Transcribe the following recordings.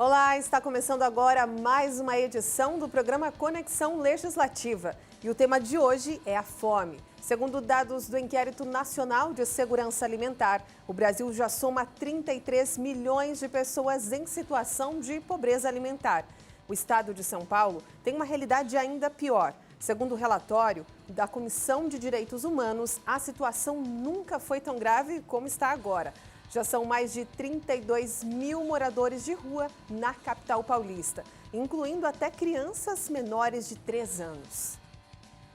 Olá, está começando agora mais uma edição do programa Conexão Legislativa. E o tema de hoje é a fome. Segundo dados do Inquérito Nacional de Segurança Alimentar, o Brasil já soma 33 milhões de pessoas em situação de pobreza alimentar. O estado de São Paulo tem uma realidade ainda pior. Segundo o relatório da Comissão de Direitos Humanos, a situação nunca foi tão grave como está agora. Já são mais de 32 mil moradores de rua na capital paulista, incluindo até crianças menores de 3 anos.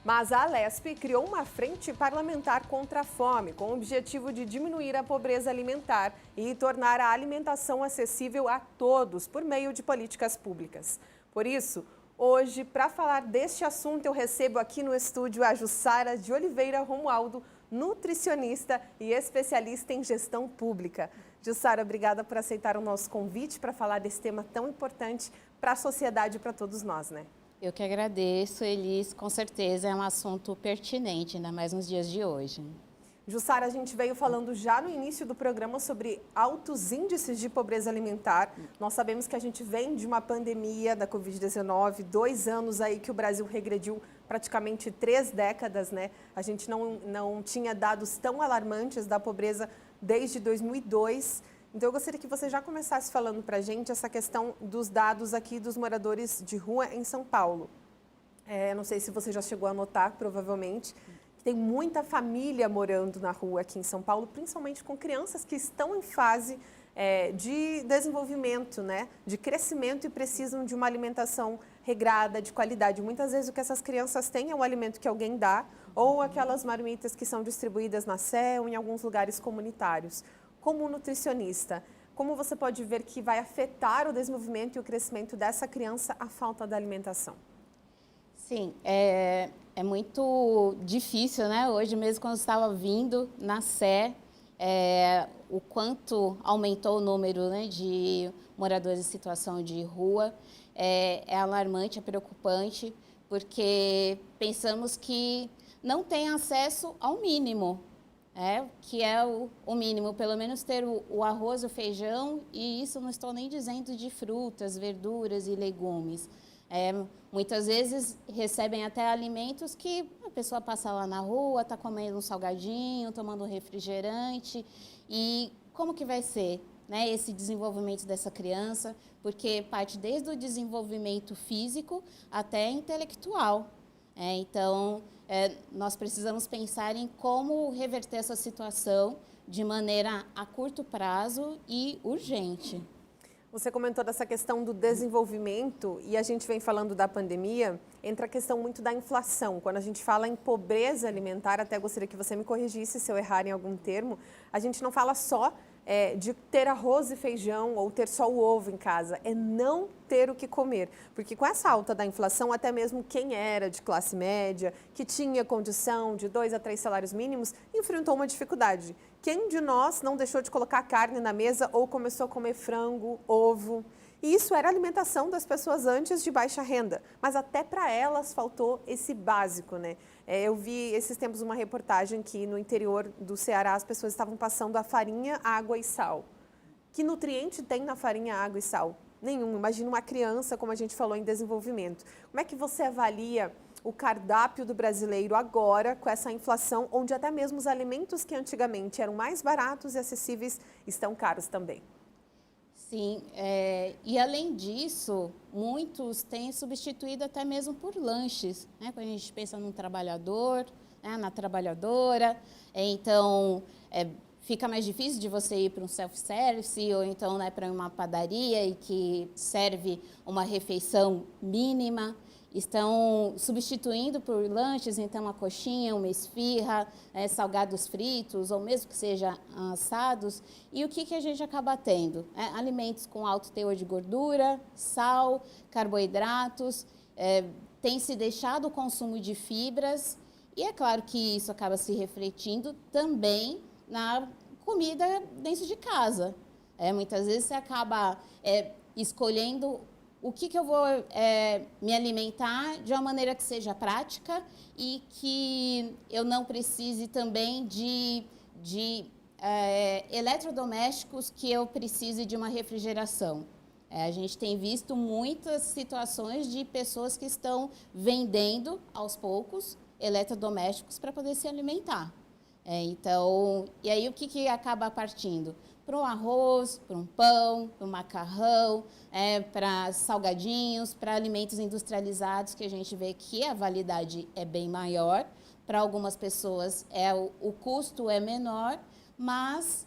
Mas a Alesp criou uma frente parlamentar contra a fome, com o objetivo de diminuir a pobreza alimentar e tornar a alimentação acessível a todos por meio de políticas públicas. Por isso, hoje, para falar deste assunto, eu recebo aqui no estúdio a Jussara de Oliveira Romualdo, nutricionista e especialista em gestão pública. Jussara, obrigada por aceitar o nosso convite para falar desse tema tão importante para a sociedade e para todos nós, né? Eu que agradeço, Elis. Com certeza é um assunto pertinente, ainda mais nos dias de hoje. Jussara, a gente veio falando já no início do programa sobre altos índices de pobreza alimentar. Nós sabemos que a gente vem de uma pandemia da Covid-19, 2 anos aí que o Brasil regrediu praticamente 3 décadas, né? A gente não tinha dados tão alarmantes da pobreza desde 2002. Então, eu gostaria que você já começasse falando para a gente essa questão dos dados aqui dos moradores de rua em São Paulo. Não sei se você já chegou a notar, provavelmente, que tem muita família morando na rua aqui em São Paulo, principalmente com crianças que estão em fase de desenvolvimento, né? De crescimento e precisam de uma alimentação regrada, de qualidade. Muitas vezes o que essas crianças têm é um alimento que alguém dá ou aquelas marmitas que são distribuídas na Sé ou em alguns lugares comunitários. Como nutricionista, como você pode ver que vai afetar o desenvolvimento e o crescimento dessa criança a falta da alimentação? Sim, é muito difícil, né? Hoje mesmo, quando eu estava vindo na Sé, o quanto aumentou o número, né, de moradores em situação de rua, é alarmante, é preocupante, porque pensamos que não tem acesso ao mínimo, que é o mínimo, pelo menos ter o arroz, o feijão, e isso não estou nem dizendo de frutas, verduras e legumes. Muitas vezes recebem até alimentos que a pessoa passa lá na rua, está comendo um salgadinho, tomando um refrigerante, e como que vai ser, né, esse desenvolvimento dessa criança? Porque parte desde o desenvolvimento físico até intelectual. Então, nós precisamos pensar em como reverter essa situação de maneira a curto prazo e urgente. Você comentou dessa questão do desenvolvimento e a gente vem falando da pandemia, entra a questão muito da inflação. Quando a gente fala em pobreza alimentar, até gostaria que você me corrigisse se eu errar em algum termo, a gente não fala só de ter arroz e feijão ou ter só o ovo em casa, é não ter o que comer. Porque com essa alta da inflação, até mesmo quem era de classe média, que tinha condição de 2 a 3 salários mínimos, enfrentou uma dificuldade. Quem de nós não deixou de colocar carne na mesa ou começou a comer frango, ovo? E isso era a alimentação das pessoas antes de baixa renda, mas até para elas faltou esse básico, né? Eu vi esses tempos uma reportagem que no interior do Ceará as pessoas estavam passando a farinha, água e sal. Que nutriente tem na farinha, água e sal? Nenhum. Imagina uma criança, como a gente falou, em desenvolvimento. Como é que você avalia o cardápio do brasileiro agora com essa inflação, onde até mesmo os alimentos que antigamente eram mais baratos e acessíveis estão caros também? Sim, e além disso, muitos têm substituído até mesmo por lanches, né? Quando a gente pensa num trabalhador, né, na trabalhadora, então fica mais difícil de você ir para um self-service ou então, né, para uma padaria e que serve uma refeição mínima. Estão substituindo por lanches, então, uma coxinha, uma esfirra, salgados fritos, ou mesmo que sejam assados. E o que a gente acaba tendo? Alimentos com alto teor de gordura, sal, carboidratos, tem se deixado o consumo de fibras, e é claro que isso acaba se refletindo também na comida dentro de casa. Muitas vezes você acaba escolhendo o que eu vou me alimentar de uma maneira que seja prática e que eu não precise também de eletrodomésticos que eu precise de uma refrigeração. A gente tem visto muitas situações de pessoas que estão vendendo, aos poucos, eletrodomésticos para poder se alimentar. Então, e aí o que acaba partindo? Para um arroz, para um pão, para um macarrão, para salgadinhos, para alimentos industrializados, que a gente vê que a validade é bem maior. Para algumas pessoas o custo é menor, mas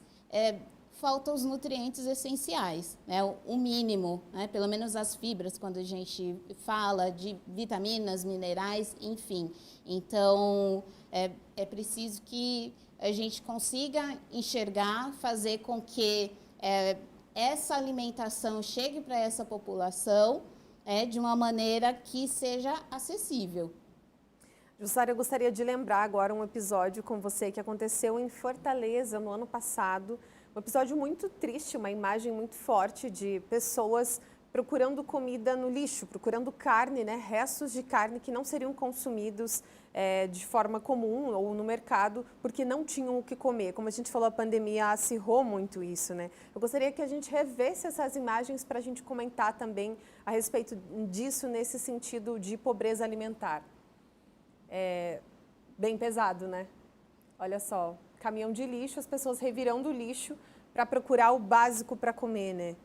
faltam os nutrientes essenciais, né? O mínimo, né? Pelo menos as fibras, quando a gente fala de vitaminas, minerais, enfim. Então, é preciso que a gente consiga enxergar, fazer com que essa alimentação chegue para essa população de uma maneira que seja acessível. Jussara, eu gostaria de lembrar agora um episódio com você que aconteceu em Fortaleza no ano passado. Um episódio muito triste, uma imagem muito forte de pessoas procurando comida no lixo, procurando carne, né, restos de carne que não seriam consumidos de forma comum ou no mercado, porque não tinham o que comer. Como a gente falou, a pandemia acirrou muito isso, né? Eu gostaria que a gente revesse essas imagens para a gente comentar também a respeito disso nesse sentido de pobreza alimentar. Bem pesado, né? Olha só, caminhão de lixo, as pessoas revirando o lixo para procurar o básico para comer, né?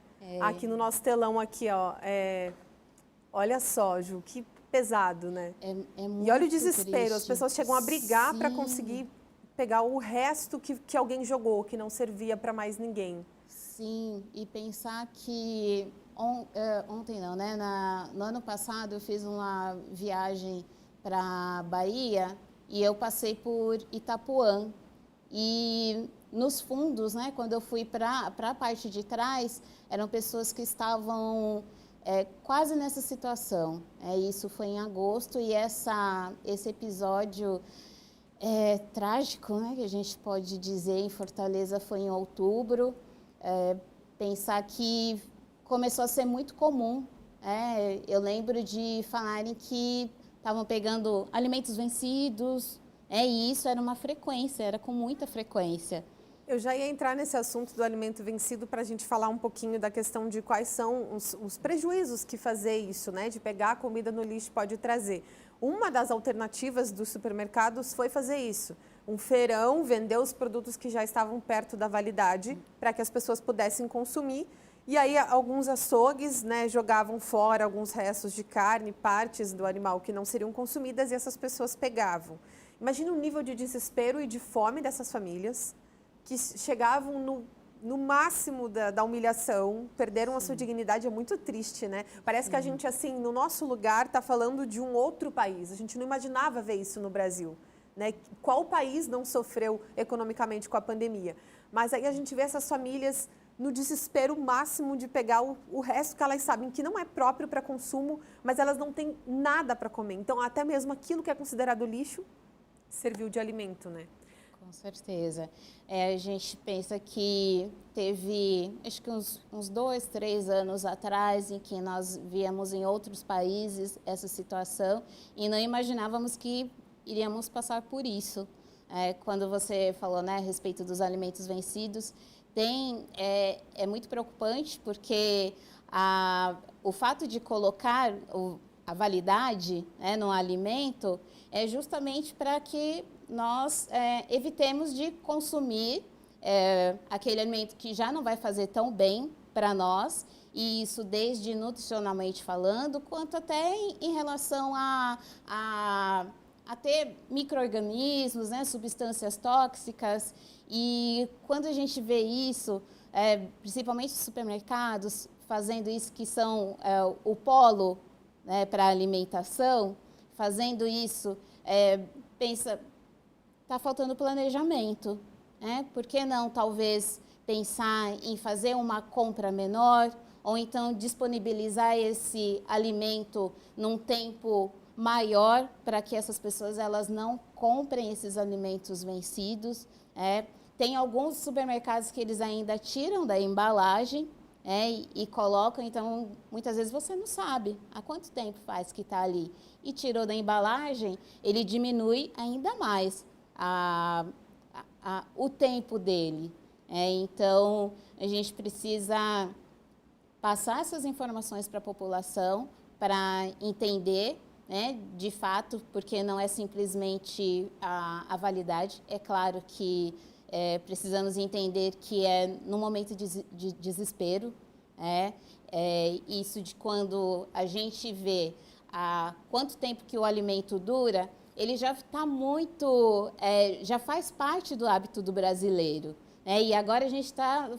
Aqui no nosso telão aqui, ó, olha só, Ju, que pesado, né? Muito e olha o desespero, triste. as pessoas chegam a brigar para conseguir pegar o resto que alguém jogou, que não servia para mais ninguém. Sim, e pensar que ontem não, né? No ano passado eu fiz uma viagem para a Bahia e eu passei por Itapuã. E nos fundos, né, quando eu fui para a parte de trás, eram pessoas que estavam quase nessa situação. Isso foi em agosto e esse episódio trágico, né, que a gente pode dizer, em Fortaleza foi em outubro. Pensar que começou a ser muito comum. Eu lembro de falarem que estavam pegando alimentos vencidos, e isso era uma frequência, era com muita frequência. Eu já ia entrar nesse assunto do alimento vencido para a gente falar um pouquinho da questão de quais são os prejuízos que fazer isso, né? De pegar a comida no lixo pode trazer. Uma das alternativas dos supermercados foi fazer isso. Um feirão, vender os produtos que já estavam perto da validade para que as pessoas pudessem consumir. E aí alguns açougues, né, jogavam fora alguns restos de carne, partes do animal que não seriam consumidas e essas pessoas pegavam. Imagina o nível de desespero e de fome dessas famílias que chegavam no máximo da humilhação, perderam a sua dignidade, é muito triste, né? Parece que a gente, assim, no nosso lugar, está falando de um outro país. A gente não imaginava ver isso no Brasil, né? Qual país não sofreu economicamente com a pandemia? Mas aí a gente vê essas famílias no desespero máximo de pegar o resto que elas sabem que não é próprio para consumo, mas elas não têm nada para comer. Então, até mesmo aquilo que é considerado lixo serviu de alimento, né? Com certeza. A gente pensa que teve, acho que uns 2, 3 anos atrás, em que nós víamos em outros países essa situação e não imaginávamos que iríamos passar por isso. Quando você falou, né, a respeito dos alimentos vencidos, é muito preocupante porque o fato de colocar a validade, né, no alimento é justamente para que nós evitemos de consumir aquele alimento que já não vai fazer tão bem para nós, e isso desde nutricionalmente falando, quanto até em relação a ter micro-organismos, né, substâncias tóxicas. E quando a gente vê isso, principalmente os supermercados fazendo isso, que são o polo, né, para a alimentação, fazendo isso, pensa, está faltando planejamento, né? Por que não, talvez, pensar em fazer uma compra menor, ou então disponibilizar esse alimento num tempo maior para que essas pessoas elas não comprem esses alimentos vencidos. Tem alguns supermercados que eles ainda tiram da embalagem e colocam, então muitas vezes você não sabe há quanto tempo faz que está ali. E tirou da embalagem, ele diminui ainda mais o tempo dele. Então, a gente precisa passar essas informações para a população, para entender, né, de fato, porque não é simplesmente a validade. É claro que precisamos entender que é no momento de desespero, isso de quando a gente vê há quanto tempo que o alimento dura, ele já está muito, já faz parte do hábito do brasileiro, e agora a gente está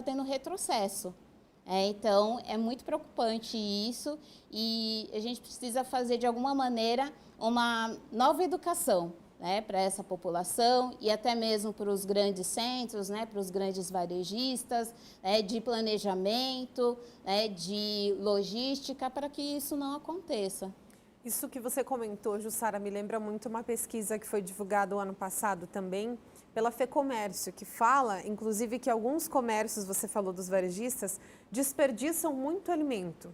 tendo retrocesso. Então, é muito preocupante isso e a gente precisa fazer, de alguma maneira, uma nova educação, para essa população e até mesmo para os grandes centros, para os grandes varejistas, de planejamento, de logística, para que isso não aconteça. Isso que você comentou, Jussara, me lembra muito uma pesquisa que foi divulgada o ano passado também, pela FEComércio, que fala, inclusive, que alguns comércios, você falou dos varejistas, desperdiçam muito alimento.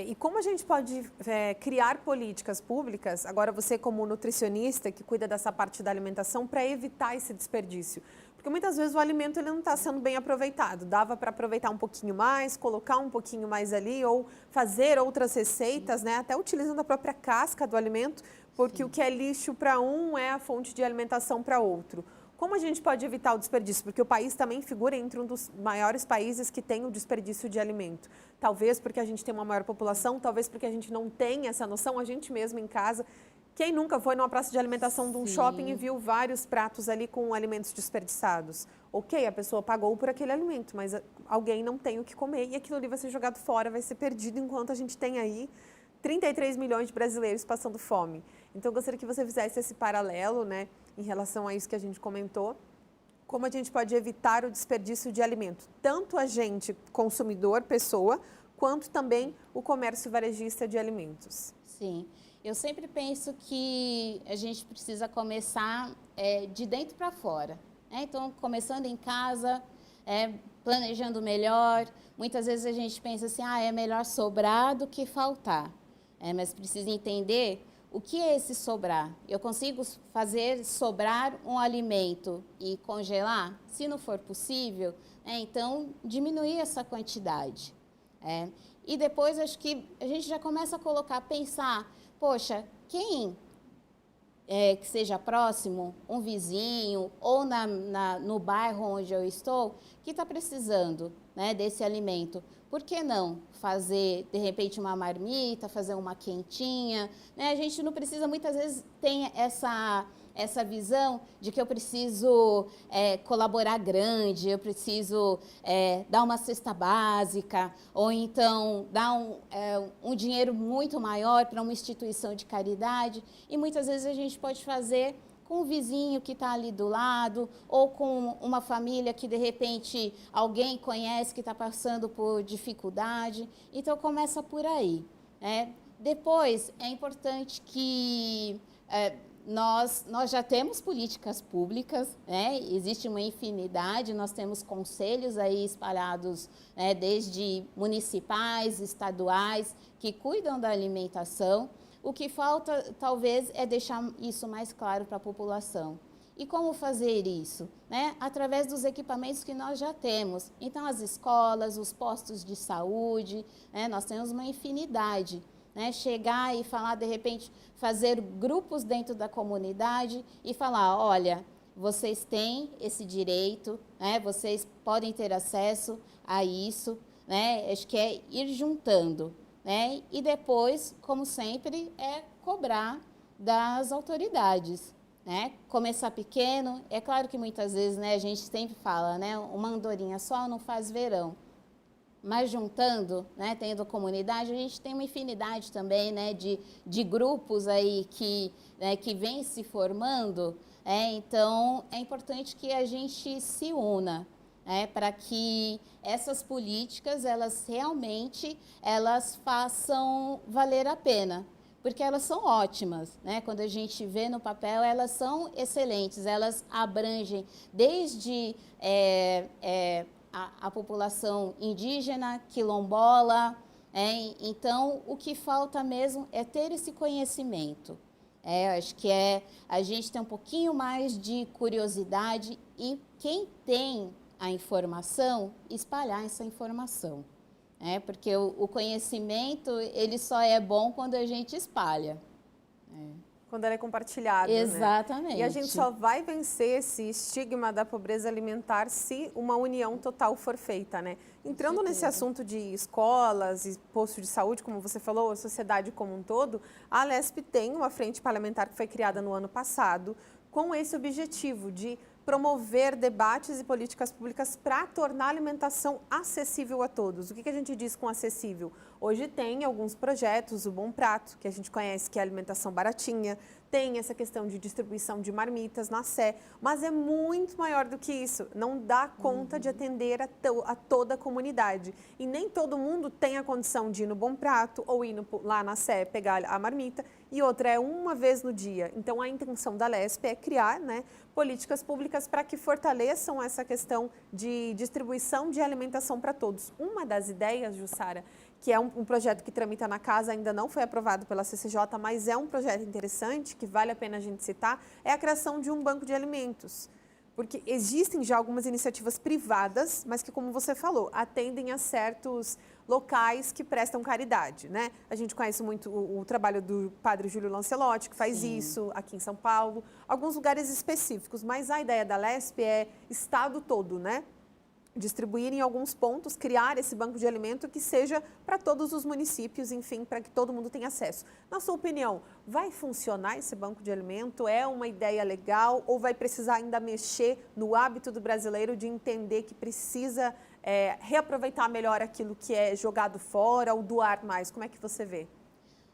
E como a gente pode criar políticas públicas, agora você como nutricionista que cuida dessa parte da alimentação, para evitar esse desperdício? Porque muitas vezes o alimento ele não está sendo bem aproveitado. Dava para aproveitar um pouquinho mais, colocar um pouquinho mais ali, ou fazer outras receitas, até utilizando a própria casca do alimento, porque Sim. O que é lixo para um é a fonte de alimentação para outro. Como a gente pode evitar o desperdício? Porque o país também figura entre um dos maiores países que tem o desperdício de alimento. Talvez porque a gente tem uma maior população, talvez porque a gente não tem essa noção, a gente mesmo em casa. Quem nunca foi numa praça de alimentação de um shopping e viu vários pratos ali com alimentos desperdiçados? Ok, a pessoa pagou por aquele alimento, mas alguém não tem o que comer e aquilo ali vai ser jogado fora, vai ser perdido enquanto a gente tem aí 33 milhões de brasileiros passando fome. Então, eu gostaria que você fizesse esse paralelo, em relação a isso que a gente comentou, como a gente pode evitar o desperdício de alimento, tanto a gente, consumidor, pessoa, quanto também o comércio varejista de alimentos. Sim, eu sempre penso que a gente precisa começar de dentro para fora. Então, começando em casa, planejando melhor. Muitas vezes a gente pensa assim, é melhor sobrar do que faltar. Mas precisa entender o que é esse sobrar. Eu consigo fazer sobrar um alimento e congelar? Se não for possível, então diminuir essa quantidade. E depois acho que a gente já começa a pensar, poxa, quem que seja próximo, um vizinho ou no bairro onde eu estou, que está precisando desse alimento. Por que não fazer, de repente, uma marmita, fazer uma quentinha? A gente não precisa, muitas vezes, tem essa visão de que eu preciso colaborar grande, eu preciso dar uma cesta básica, ou então dar um dinheiro muito maior para uma instituição de caridade. E muitas vezes a gente pode fazer com um vizinho que está ali do lado, ou com uma família que, de repente, alguém conhece que está passando por dificuldade. Então, começa por aí. Depois, é importante que nós já temos políticas públicas, existe uma infinidade, nós temos conselhos aí espalhados, desde municipais, estaduais, que cuidam da alimentação. O que falta, talvez, é deixar isso mais claro para a população. E como fazer isso? Através dos equipamentos que nós já temos. Então, as escolas, os postos de saúde, nós temos uma infinidade. Chegar e falar, de repente, fazer grupos dentro da comunidade e falar, olha, vocês têm esse direito, vocês podem ter acesso a isso, acho que é ir juntando. E depois, como sempre, cobrar das autoridades. Começar pequeno, é claro que muitas vezes a gente sempre fala, uma andorinha só não faz verão. Mas juntando, tendo comunidade, a gente tem uma infinidade também de grupos aí que vem se formando. Então, é importante que a gente se una. Para que essas políticas, elas realmente façam valer a pena, porque elas são ótimas, quando a gente vê no papel, elas são excelentes, elas abrangem desde a população indígena, quilombola, então o que falta mesmo é ter esse conhecimento. Acho que a gente tem um pouquinho mais de curiosidade e quem tem a informação, espalhar essa informação. Porque o conhecimento, ele só é bom quando a gente espalha. Quando ela é compartilhada, Exatamente. Né? E a gente só vai vencer esse estigma da pobreza alimentar se uma união total for feita, né? Entrando nesse assunto de escolas e postos de saúde, como você falou, a sociedade como um todo, a Alesp tem uma frente parlamentar que foi criada no ano passado com esse objetivo de promover debates e políticas públicas para tornar a alimentação acessível a todos. O que a gente diz com acessível? Hoje tem alguns projetos, o Bom Prato, que a gente conhece que é alimentação baratinha, tem essa questão de distribuição de marmitas na Sé, mas é muito maior do que isso. Não dá conta de atender a toda a comunidade. E nem todo mundo tem a condição de ir no Bom Prato ou ir lá na Sé pegar a marmita. E outra é uma vez no dia. Então, a intenção da Alesp é criar, né, políticas públicas para que fortaleçam essa questão de distribuição de alimentação para todos. Uma das ideias, Jussara, que é um projeto que tramita na casa, ainda não foi aprovado pela CCJ, mas é um projeto interessante, que vale a pena a gente citar, é a criação de um banco de alimentos. Porque existem já algumas iniciativas privadas, mas que, como você falou, atendem a certos locais que prestam caridade, né? A gente conhece muito o trabalho do padre Júlio Lancelotti, que faz isso aqui em São Paulo, alguns lugares específicos, mas a ideia da Alesp é estado todo, né? Distribuir em alguns pontos, criar esse banco de alimento que seja para todos os municípios, enfim, para que todo mundo tenha acesso. Na sua opinião, vai funcionar esse banco de alimento? É uma ideia legal ou vai precisar ainda mexer no hábito do brasileiro de entender que precisa reaproveitar melhor aquilo que é jogado fora ou doar mais? Como é que você vê?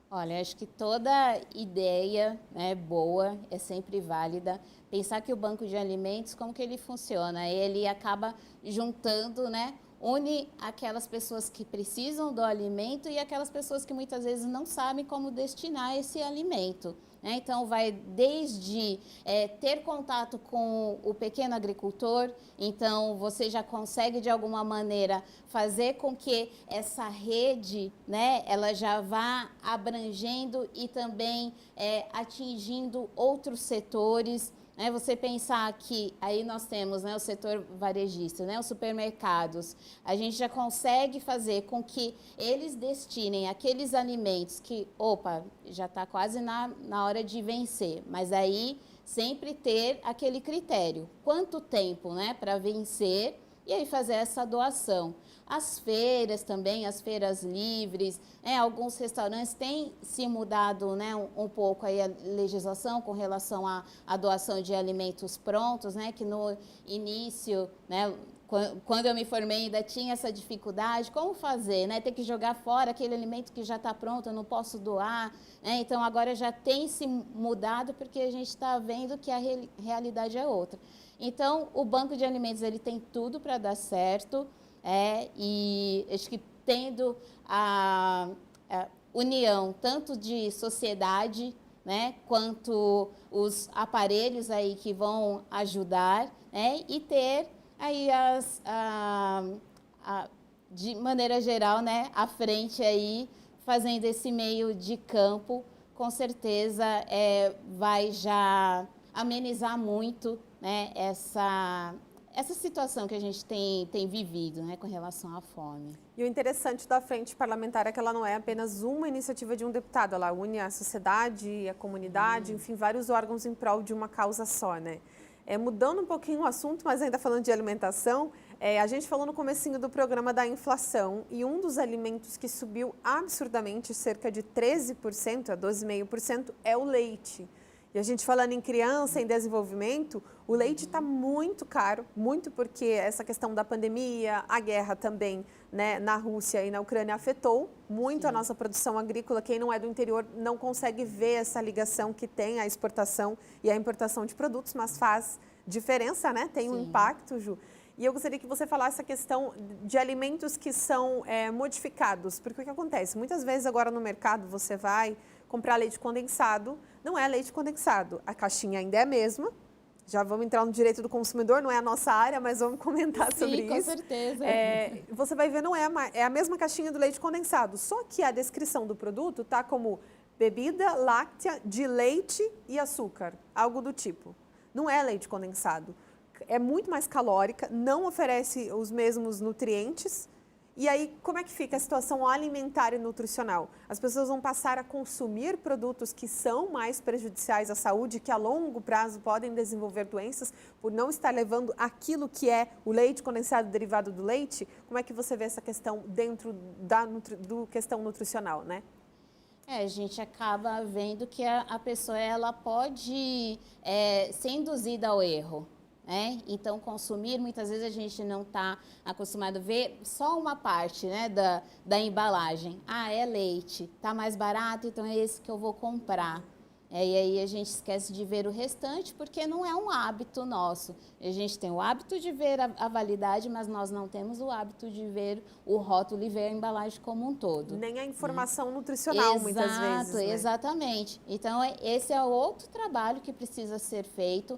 Olha, acho que toda ideia, né, boa é sempre válida. Pensar que o banco de alimentos, como que ele funciona? Ele acaba juntando, né, une aquelas pessoas que precisam do alimento e aquelas pessoas que muitas vezes não sabem como destinar esse alimento. Então, vai desde ter contato com o pequeno agricultor, então você já consegue, de alguma maneira, fazer com que essa rede, né, ela já vá abrangendo e também atingindo outros setores. Você pensar que aí nós temos, né, o setor varejista, né, os supermercados, a gente já consegue fazer com que eles destinem aqueles alimentos que, já está quase na hora de vencer, mas aí sempre ter aquele critério, quanto tempo, né, para vencer e aí fazer essa doação. As feiras também, as feiras livres, alguns restaurantes têm se mudado, né, um pouco aí a legislação com relação à doação de alimentos prontos, né, que no início, né, quando eu me formei ainda tinha essa dificuldade, como fazer, né, ter que jogar fora aquele alimento que já está pronto, eu não posso doar, então agora já tem se mudado porque a gente está vendo que a realidade é outra. Então, o banco de alimentos ele tem tudo para dar certo, e acho que tendo a união tanto de sociedade, né, quanto os aparelhos aí que vão ajudar, e ter aí de maneira geral, né, à frente aí, fazendo esse meio de campo, com certeza vai já amenizar muito, né, essa situação que a gente tem vivido, né, com relação à fome. E o interessante da frente parlamentar é que ela não é apenas uma iniciativa de um deputado, ela une a sociedade, a comunidade, enfim, vários órgãos em prol de uma causa só, né? Mudando um pouquinho o assunto, mas ainda falando de alimentação, a gente falou no comecinho do programa da inflação e um dos alimentos que subiu absurdamente, cerca de 13% a 12,5%, é o leite. E a gente falando em criança, em desenvolvimento, o leite está muito caro, muito porque essa questão da pandemia, a guerra também, né, na Rússia e na Ucrânia afetou muito a nossa produção agrícola. Quem não é do interior não consegue ver essa ligação que tem a exportação e a importação de produtos, mas faz diferença, né? Tem um impacto, Ju. E eu gostaria que você falasse a questão de alimentos que são modificados, porque o que acontece? Muitas vezes agora no mercado você vai comprar leite condensado, não é leite condensado, a caixinha ainda é a mesma, já vamos entrar no direito do consumidor, não é a nossa área, mas vamos comentar sobre isso. Sim, com certeza. Você vai ver, não é a mesma caixinha do leite condensado, só que a descrição do produto está como bebida láctea de leite e açúcar, algo do tipo. Não é leite condensado, é muito mais calórica, não oferece os mesmos nutrientes E aí, como é que fica a situação alimentar e nutricional? As pessoas vão passar a consumir produtos que são mais prejudiciais à saúde, que a longo prazo podem desenvolver doenças por não estar levando aquilo que é o leite condensado derivado do leite? Como é que você vê essa questão dentro do questão nutricional, né? A gente acaba vendo que a pessoa ela pode ser induzida ao erro. Então, consumir, muitas vezes a gente não está acostumado a ver só uma parte, né, da embalagem. Ah, é leite, está mais barato, então é esse que eu vou comprar. E aí a gente esquece de ver o restante, porque não é um hábito nosso. A gente tem o hábito de ver a validade, mas nós não temos o hábito de ver o rótulo e ver a embalagem como um todo. Nem a informação nutricional, muitas vezes, né? Exatamente. Então, esse é outro trabalho que precisa ser feito.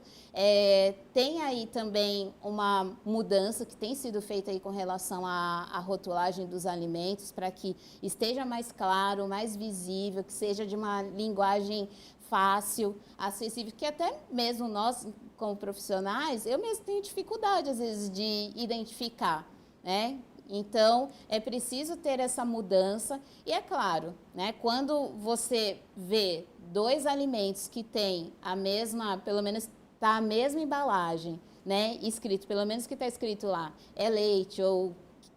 Tem aí também uma mudança que tem sido feita aí com relação à rotulagem dos alimentos, para que esteja mais claro, mais visível, que seja de uma linguagem fácil, acessível, que até mesmo nós, como profissionais, eu mesmo tenho dificuldade, às vezes, de identificar, né? Então, é preciso ter essa mudança e, é claro, né, quando você vê dois alimentos que têm a mesma, pelo menos tá a mesma embalagem, né, escrito, pelo menos que está escrito lá, é leite ou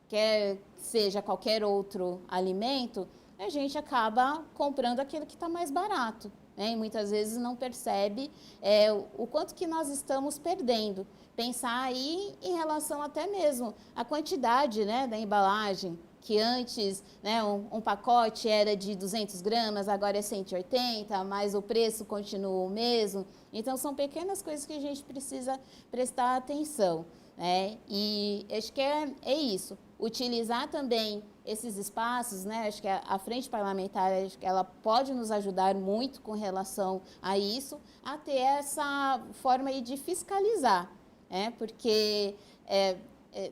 quer seja qualquer outro alimento, a gente acaba comprando aquilo que está mais barato. E muitas vezes não percebe o quanto que nós estamos perdendo. Pensar aí em relação até mesmo à quantidade, né, da embalagem, que antes, né, um pacote era de 200 gramas, agora é 180, mas o preço continua o mesmo. Então, são pequenas coisas que a gente precisa prestar atenção. E acho que é isso. Utilizar também esses espaços, né? Acho que a frente parlamentar, acho que ela pode nos ajudar muito com relação a isso, a ter essa forma aí de fiscalizar, porque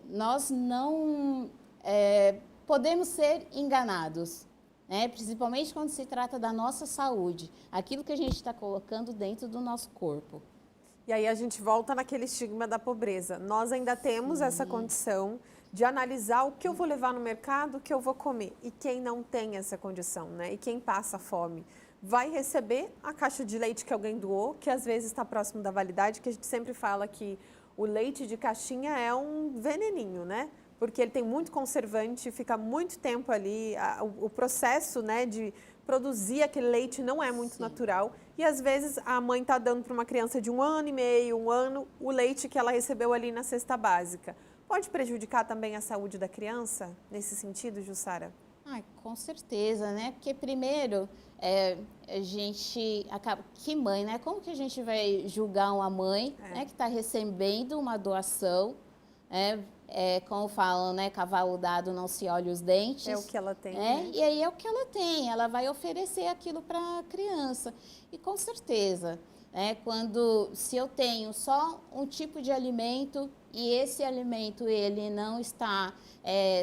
nós não podemos ser enganados, principalmente quando se trata da nossa saúde, aquilo que a gente está colocando dentro do nosso corpo. E aí a gente volta naquele estigma da pobreza. Nós ainda temos essa condição de analisar o que eu vou levar no mercado, o que eu vou comer. E quem não tem essa condição, né? E quem passa fome, vai receber a caixa de leite que alguém doou, que às vezes está próximo da validade, que a gente sempre fala que o leite de caixinha é um veneninho, né? Porque ele tem muito conservante, fica muito tempo ali, o processo, né, de produzir aquele leite não é muito natural. E às vezes a mãe está dando para uma criança de 1 ano e meio, 1 ano, o leite que ela recebeu ali na cesta básica. Pode prejudicar também a saúde da criança nesse sentido, Jussara? Com certeza, né? Porque primeiro a gente acaba. Que mãe, né? Como que a gente vai julgar uma mãe né, que está recebendo uma doação? Como falam, né? Cavalo dado não se olha os dentes. É o que ela tem. Né? E aí é o que ela tem. Ela vai oferecer aquilo para a criança. E com certeza, se eu tenho só um tipo de alimento e esse alimento ele não está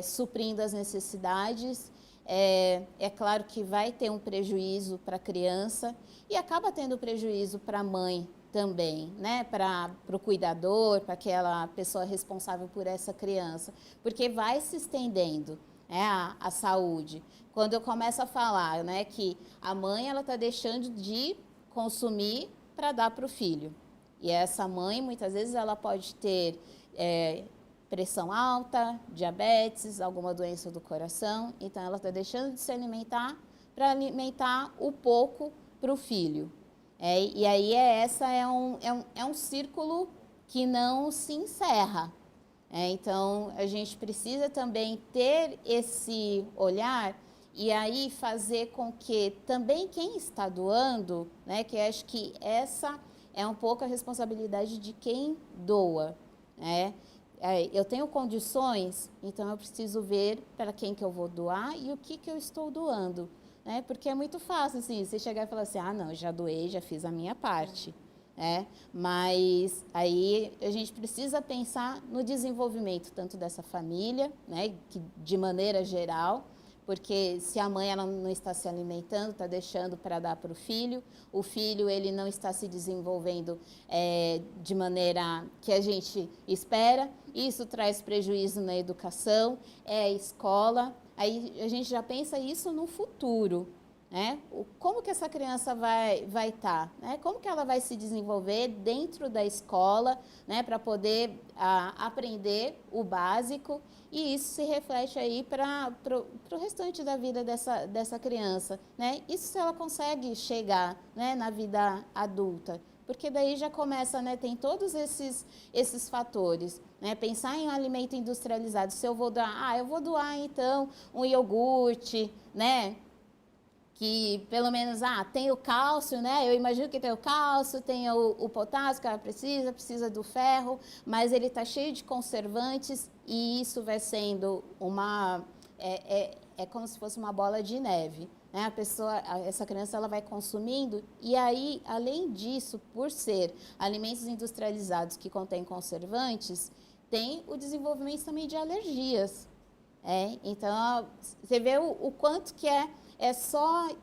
suprindo as necessidades, é claro que vai ter um prejuízo para a criança e acaba tendo prejuízo para a mãe também, né? Para o cuidador, para aquela pessoa responsável por essa criança, porque vai se estendendo a saúde. Quando eu começo a falar que a mãe ela está deixando de consumir para dar para o filho. E essa mãe, muitas vezes, ela pode ter pressão alta, diabetes, alguma doença do coração. Então, ela está deixando de se alimentar para alimentar o pouco para o filho. E aí, é um círculo que não se encerra. Então, a gente precisa também ter esse olhar e aí fazer com que também quem está doando, que eu acho que essa é um pouco a responsabilidade de quem doa, eu tenho condições, então eu preciso ver para quem que eu vou doar e o que eu estou doando, porque é muito fácil, assim, você chegar e falar assim, não, já doei, já fiz a minha parte, mas aí a gente precisa pensar no desenvolvimento tanto dessa família, que de maneira geral, porque se a mãe ela não está se alimentando, está deixando para dar para o filho ele não está se desenvolvendo de maneira que a gente espera, isso traz prejuízo na educação, a escola, aí a gente já pensa isso no futuro. Né? Como que essa criança vai estar, né? Como que ela vai se desenvolver dentro da escola, né? Para poder aprender o básico, e isso se reflete aí para o restante da vida dessa criança, né? Isso se ela consegue chegar, né, na vida adulta, porque daí já começa, né, tem todos esses fatores, né? Pensar em um alimento industrializado, se eu vou doar, eu vou doar então um iogurte, né? Que pelo menos tem o cálcio, né? Eu imagino que tem o cálcio, tem o potássio que ela precisa do ferro, mas ele está cheio de conservantes e isso vai sendo como se fosse uma bola de neve. Né? Essa criança ela vai consumindo e aí, além disso, por ser alimentos industrializados que contêm conservantes, tem o desenvolvimento também de alergias. Então, você vê o quanto que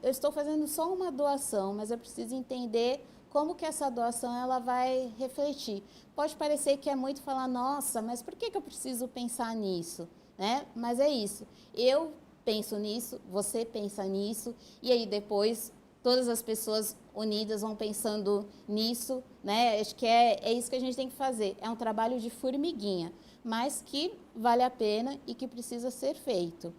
eu estou fazendo só uma doação, mas eu preciso entender como que essa doação ela vai refletir. Pode parecer que é muito falar, nossa, mas por que eu preciso pensar nisso? Né? Mas é isso, eu penso nisso, você pensa nisso, e aí depois todas as pessoas unidas vão pensando nisso, né? Acho que é isso que a gente tem que fazer, é um trabalho de formiguinha, mas que vale a pena e que precisa ser feito.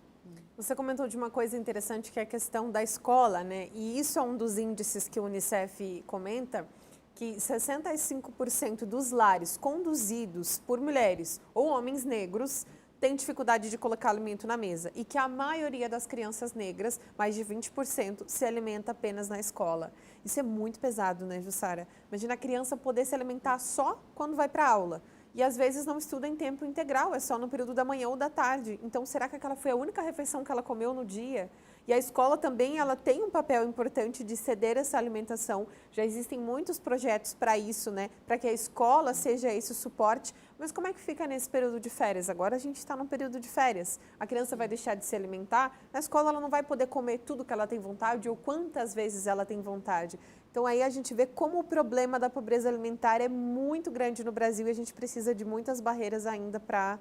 Você comentou de uma coisa interessante que é a questão da escola, né? E isso é um dos índices que o Unicef comenta, que 65% dos lares conduzidos por mulheres ou homens negros têm dificuldade de colocar alimento na mesa e que a maioria das crianças negras, mais de 20%, se alimenta apenas na escola. Isso é muito pesado, né, Jussara? Imagina a criança poder se alimentar só quando vai para a aula. E às vezes não estuda em tempo integral, é só no período da manhã ou da tarde. Então, será que aquela foi a única refeição que ela comeu no dia? E a escola também, ela tem um papel importante de ceder essa alimentação. Já existem muitos projetos para isso, né? Para que a escola seja esse o suporte. Mas como é que fica nesse período de férias? Agora a gente está num período de férias. A criança vai deixar de se alimentar. Na escola ela não vai poder comer tudo que ela tem vontade ou quantas vezes ela tem vontade. Então aí a gente vê como o problema da pobreza alimentar é muito grande no Brasil e a gente precisa de muitas barreiras ainda para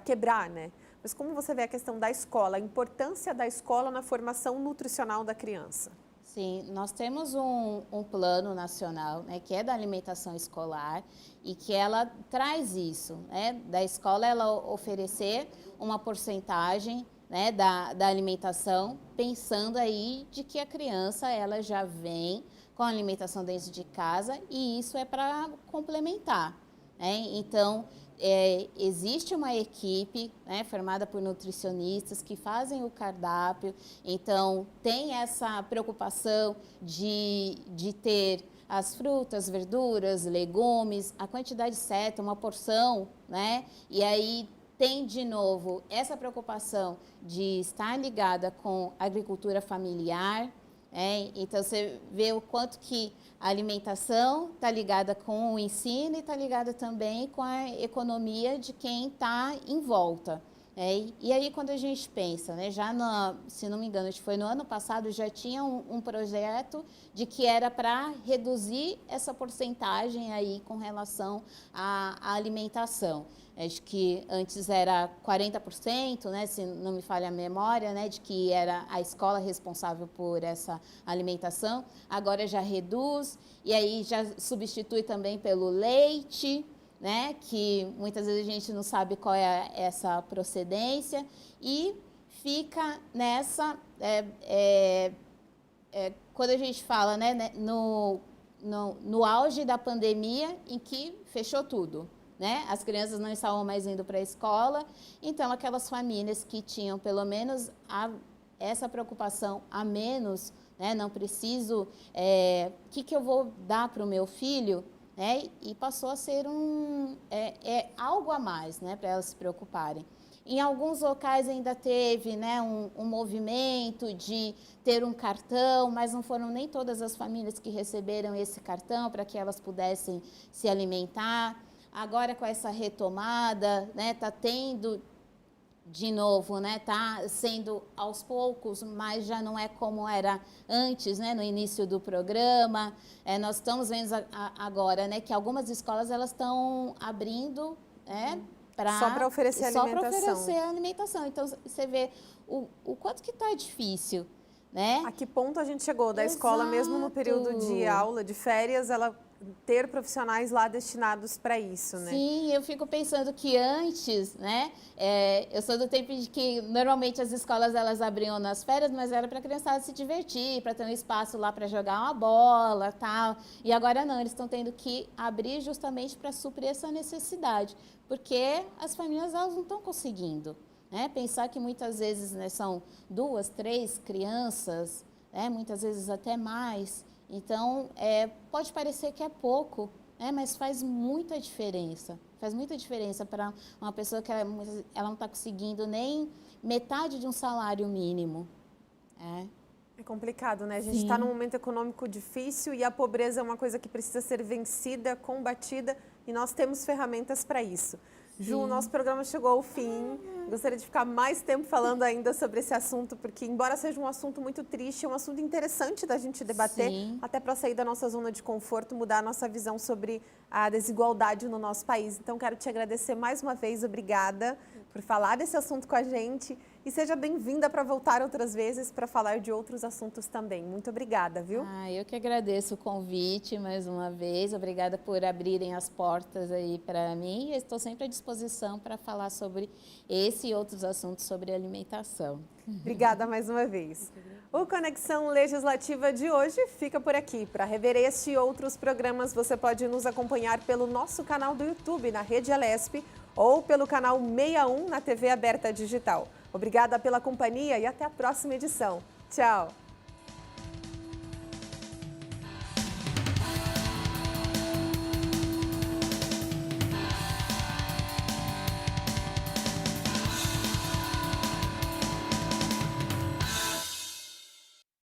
quebrar, né? Mas como você vê a questão da escola, a importância da escola na formação nutricional da criança? Sim, nós temos um plano nacional, né, que é da alimentação escolar e que ela traz isso, né, da escola ela oferecer uma porcentagem, né, da alimentação, pensando aí de que a criança ela já vem com a alimentação dentro de casa e isso é para complementar. Né? Então, existe uma equipe, né, formada por nutricionistas que fazem o cardápio, então tem essa preocupação de ter as frutas, verduras, legumes, a quantidade certa, uma porção, né? E aí tem de novo essa preocupação de estar ligada com a agricultura familiar. Então, você vê o quanto que a alimentação está ligada com o ensino e está ligada também com a economia de quem está em volta. E aí, quando a gente pensa, né, se não me engano, acho que foi no ano passado, já tinha um projeto de que era para reduzir essa porcentagem aí com relação à alimentação. Acho que antes era 40%, né, se não me falha a memória, né, de que era a escola responsável por essa alimentação. Agora já reduz e aí já substitui também pelo leite, né, que muitas vezes a gente não sabe qual é essa procedência e fica nessa, quando a gente fala, né, no auge da pandemia em que fechou tudo. Né? As crianças não estavam mais indo para a escola, então aquelas famílias que tinham pelo menos essa preocupação a menos, né? Não preciso, o que eu vou dar para o meu filho, né? E passou a ser algo a mais, né? Para elas se preocuparem. Em alguns locais ainda teve, né, um movimento de ter um cartão, mas não foram nem todas as famílias que receberam esse cartão para que elas pudessem se alimentar. Agora, com essa retomada, né, tá tendo de novo, né, tá sendo aos poucos, mas já não é como era antes, né, no início do programa. Nós estamos vendo agora, né, que algumas escolas elas estão abrindo, né, só para oferecer alimentação. Só para oferecer alimentação. Então você vê o quanto que está difícil, né? A que ponto a gente chegou da escola, mesmo no período de aula, de férias, ela ter profissionais lá destinados para isso, né? Sim, eu fico pensando que antes, né, eu sou do tempo de que normalmente as escolas elas abriam nas férias, mas era para a criançada se divertir, para ter um espaço lá para jogar uma bola, tal. E agora não, eles estão tendo que abrir justamente para suprir essa necessidade, porque as famílias elas não estão conseguindo, né? Pensar que muitas vezes, né, são 2, 3 crianças, né, muitas vezes até mais. Então, pode parecer que é pouco, né, mas faz muita diferença. Faz muita diferença para uma pessoa que ela não está conseguindo nem metade de um salário mínimo. É complicado, né? A gente está num momento econômico difícil e a pobreza é uma coisa que precisa ser vencida, combatida, e nós temos ferramentas para isso. Ju, o nosso programa chegou ao fim. Gostaria de ficar mais tempo falando ainda sobre esse assunto, porque embora seja um assunto muito triste, é um assunto interessante da gente debater, até para sair da nossa zona de conforto, mudar a nossa visão sobre a desigualdade no nosso país. Então, quero te agradecer mais uma vez, obrigada por falar desse assunto com a gente e seja bem-vinda para voltar outras vezes para falar de outros assuntos também. Muito obrigada, viu? Eu que agradeço o convite mais uma vez, obrigada por abrirem as portas aí para mim e estou sempre à disposição para falar sobre esse e outros assuntos sobre alimentação. Obrigada mais uma vez. O Conexão Legislativa de hoje fica por aqui. Para rever este e outros programas, você pode nos acompanhar pelo nosso canal do YouTube, na Rede Alesp, ou pelo canal 61 na TV Aberta Digital. Obrigada pela companhia e até a próxima edição. Tchau!